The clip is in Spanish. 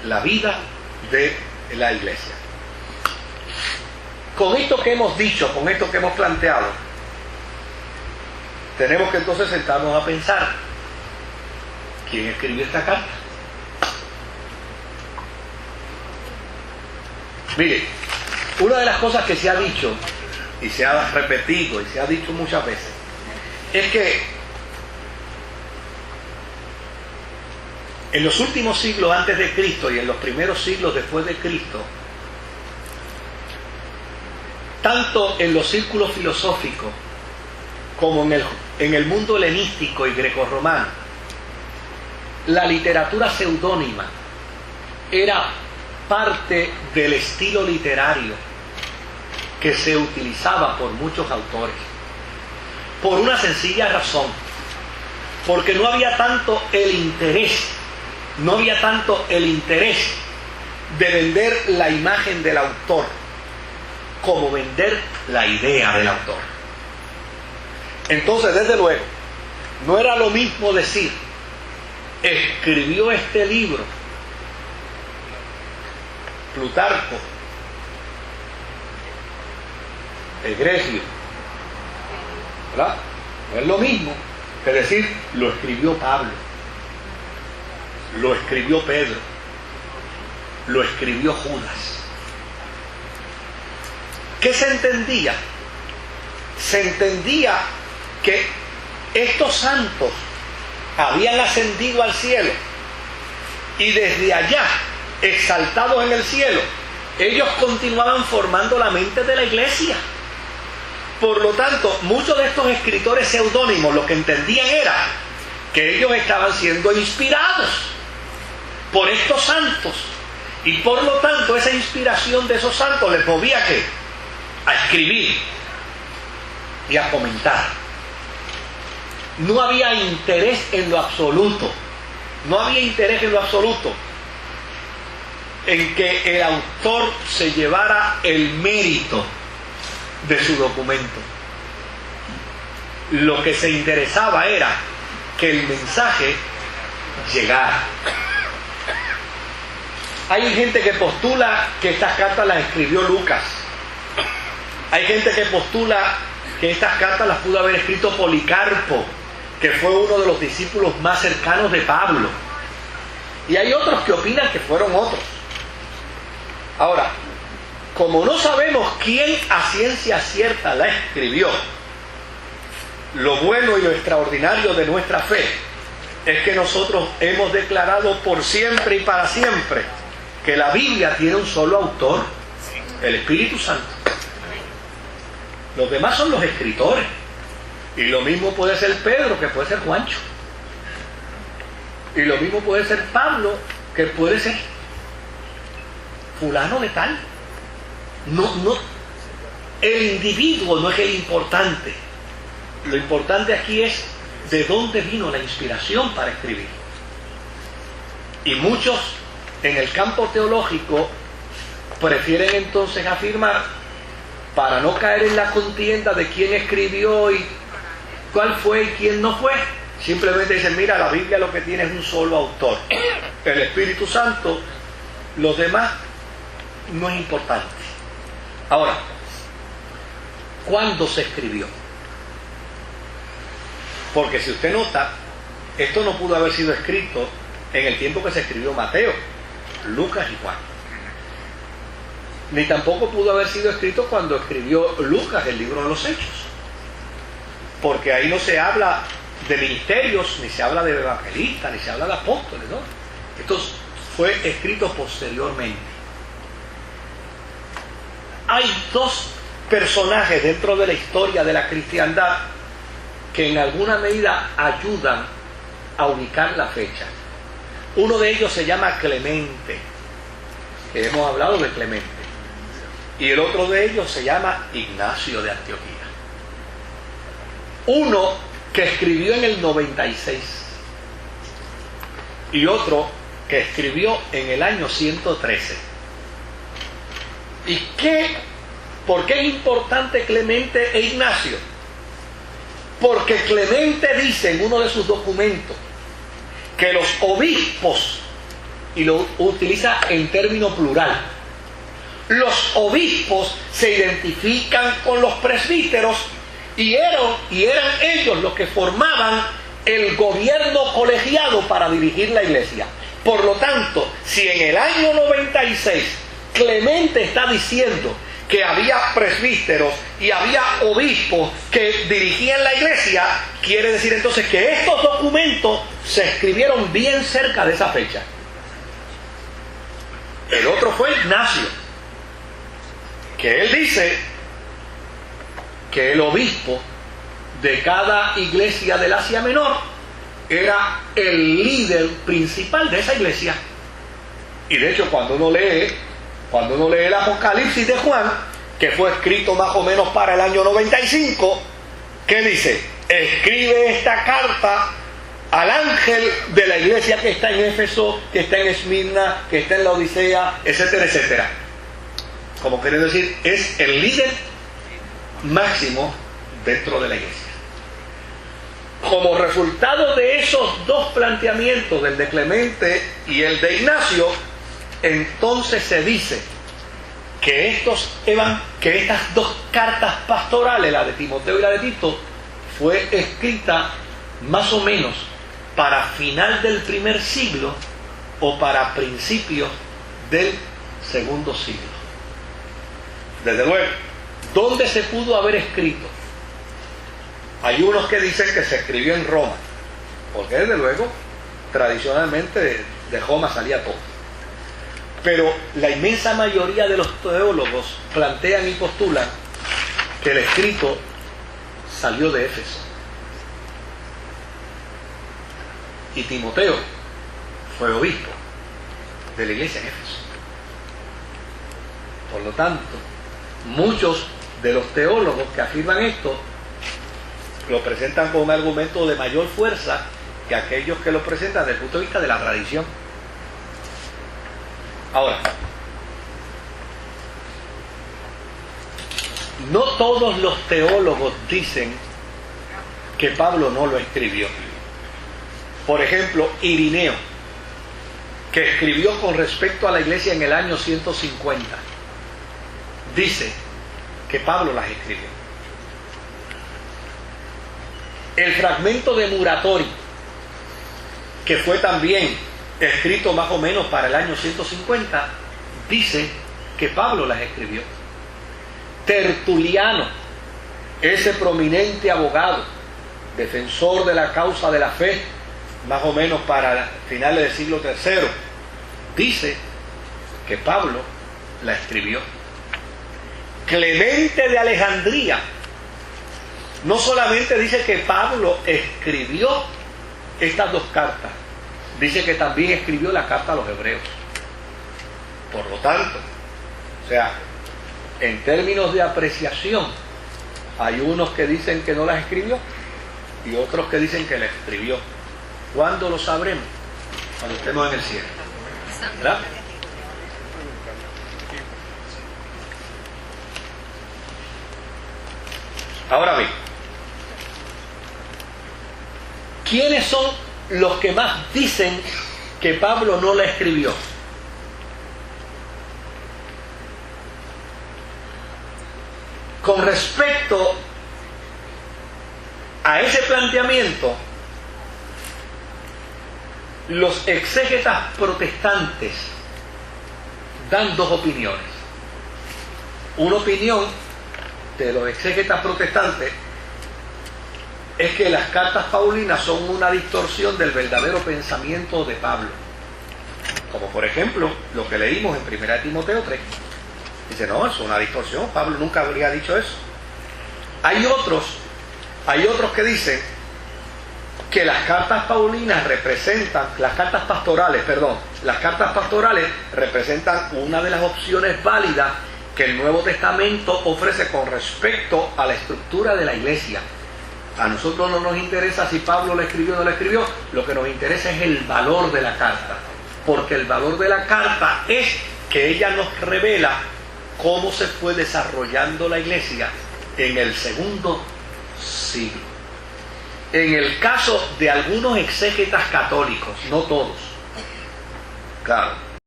la vida de la iglesia. Con esto que hemos dicho, con esto que hemos planteado, tenemos que entonces sentarnos a pensar, ¿quién escribió esta carta? Mire, una de las cosas que se ha dicho, y se ha repetido, y se ha dicho muchas veces, es que en los últimos siglos antes de Cristo y en los primeros siglos después de Cristo, tanto en los círculos filosóficos como en el mundo helenístico y grecorromano, la literatura seudónima era parte del estilo literario que se utilizaba por muchos autores, por una sencilla razón, porque no había tanto el interés de vender la imagen del autor como vender la idea del autor. Entonces, desde luego, no era lo mismo decir, escribió este libro Plutarco, Egregio, ¿verdad? No es lo mismo que decir, lo escribió Pablo, lo escribió Pedro, lo escribió Judas. ¿Qué se entendía? Se entendía que estos santos habían ascendido al cielo y desde allá, exaltados en el cielo, ellos continuaban formando la mente de la iglesia. Por lo tanto, muchos de estos escritores seudónimos lo que entendían era que ellos estaban siendo inspirados por estos santos, y por lo tanto esa inspiración de esos santos les movía a escribir y a comentar. No había interés en lo absoluto, en que el autor se llevara el mérito de su documento. Lo que se interesaba era que el mensaje llegara. Hay gente que postula que estas cartas las escribió Lucas. Hay gente que postula que estas cartas las pudo haber escrito Policarpo, que fue uno de los discípulos más cercanos de Pablo. Y hay otros que opinan que fueron otros. Ahora, como no sabemos quién a ciencia cierta la escribió, lo bueno y lo extraordinario de nuestra fe es que nosotros hemos declarado por siempre y para siempre que la Biblia tiene un solo autor, el Espíritu Santo. Los demás son los escritores. Y lo mismo puede ser Pedro, que puede ser Juancho. Y lo mismo puede ser Pablo, que puede ser fulano de tal. El individuo no es el importante. Lo importante aquí es de dónde vino la inspiración para escribir. Y muchos en el campo teológico prefieren entonces afirmar, para no caer en la contienda de quién escribió y cuál fue y quién no fue, simplemente dicen, mira, la Biblia lo que tiene es un solo autor, el Espíritu Santo, los demás no es importante. Ahora, ¿cuándo se escribió? Porque si usted nota, esto no pudo haber sido escrito en el tiempo que se escribió Mateo, Lucas y Juan. Ni tampoco pudo haber sido escrito cuando escribió Lucas el libro de los Hechos. Porque ahí no se habla de ministerios, ni se habla de evangelistas, ni se habla de apóstoles, ¿no? Esto fue escrito posteriormente. Hay dos personajes dentro de la historia de la cristiandad que en alguna medida ayudan a ubicar la fecha. Uno de ellos se llama Clemente, que hemos hablado de Clemente, y el otro de ellos se llama Ignacio de Antioquía. Uno que escribió en el 96 y otro que escribió en el año 113. ¿Y por qué es importante Clemente e Ignacio? Porque Clemente dice en uno de sus documentos que los obispos y lo utiliza en término plural. Los obispos se identifican con los presbíteros y eran ellos los que formaban el gobierno colegiado para dirigir la iglesia. Por lo tanto, si en el año 96 Clemente está diciendo que había presbíteros y había obispos que dirigían la iglesia, quiere decir entonces que estos documentos se escribieron bien cerca de esa fecha. El otro fue Ignacio, que él dice que el obispo de cada iglesia del Asia Menor era el líder principal de esa iglesia. Y de hecho, cuando uno lee el Apocalipsis de Juan, que fue escrito más o menos para el año 95, ¿qué dice? Escribe esta carta al ángel de la iglesia que está en Éfeso, que está en Esmirna, que está en la Odisea, etcétera, etcétera. Como quiere decir, es el líder máximo dentro de la iglesia. Como resultado de esos dos planteamientos, del de Clemente y el de Ignacio, entonces se dice que estas dos cartas pastorales, la de Timoteo y la de Tito, fue escrita más o menos para final del primer siglo o para principios del segundo siglo. Desde luego, ¿dónde se pudo haber escrito? Hay unos que dicen que se escribió en Roma, porque desde luego, tradicionalmente de Roma salía todo. Pero la inmensa mayoría de los teólogos plantean y postulan que el escrito salió de Éfeso. Y Timoteo fue obispo de la iglesia en Éfeso. Por lo tanto, muchos de los teólogos que afirman esto lo presentan con un argumento de mayor fuerza que aquellos que lo presentan desde el punto de vista de la tradición. Ahora, no todos los teólogos dicen que Pablo no lo escribió. Por ejemplo, Irineo, que escribió con respecto a la iglesia en el año 150, dice que Pablo las escribió. El fragmento de Muratori, que fue también escrito más o menos para el año 150, dice que Pablo las escribió. Tertuliano, ese prominente abogado, defensor de la causa de la fe, más o menos para finales del siglo III, dice que Pablo la escribió. Clemente de Alejandría no solamente dice que Pablo escribió estas dos cartas, dice que también escribió la carta a los hebreos. Por lo tanto, o sea, en términos de apreciación, hay unos que dicen que no las escribió y otros que dicen que las escribió. ¿Cuándo lo sabremos? Cuando estemos en el cielo, ¿verdad? Ahora bien, ¿quiénes son los que más dicen que Pablo no la escribió? Con respecto a ese planteamiento, los exégetas protestantes dan dos opiniones. Una opinión de los exégetas protestantes es que las cartas paulinas son una distorsión del verdadero pensamiento de Pablo, como por ejemplo lo que leímos en 1 Timoteo 3. Dice, no, es una distorsión, Pablo nunca habría dicho eso. Hay otros que dicen que las cartas paulinas representan, las cartas pastorales representan una de las opciones válidas que el Nuevo Testamento ofrece con respecto a la estructura de la iglesia. A nosotros no nos interesa si Pablo la escribió o no la escribió, lo que nos interesa es el valor de la carta, porque el valor de la carta es que ella nos revela cómo se fue desarrollando la iglesia en el segundo siglo. En el caso de algunos exégetas católicos, no todos, Claro.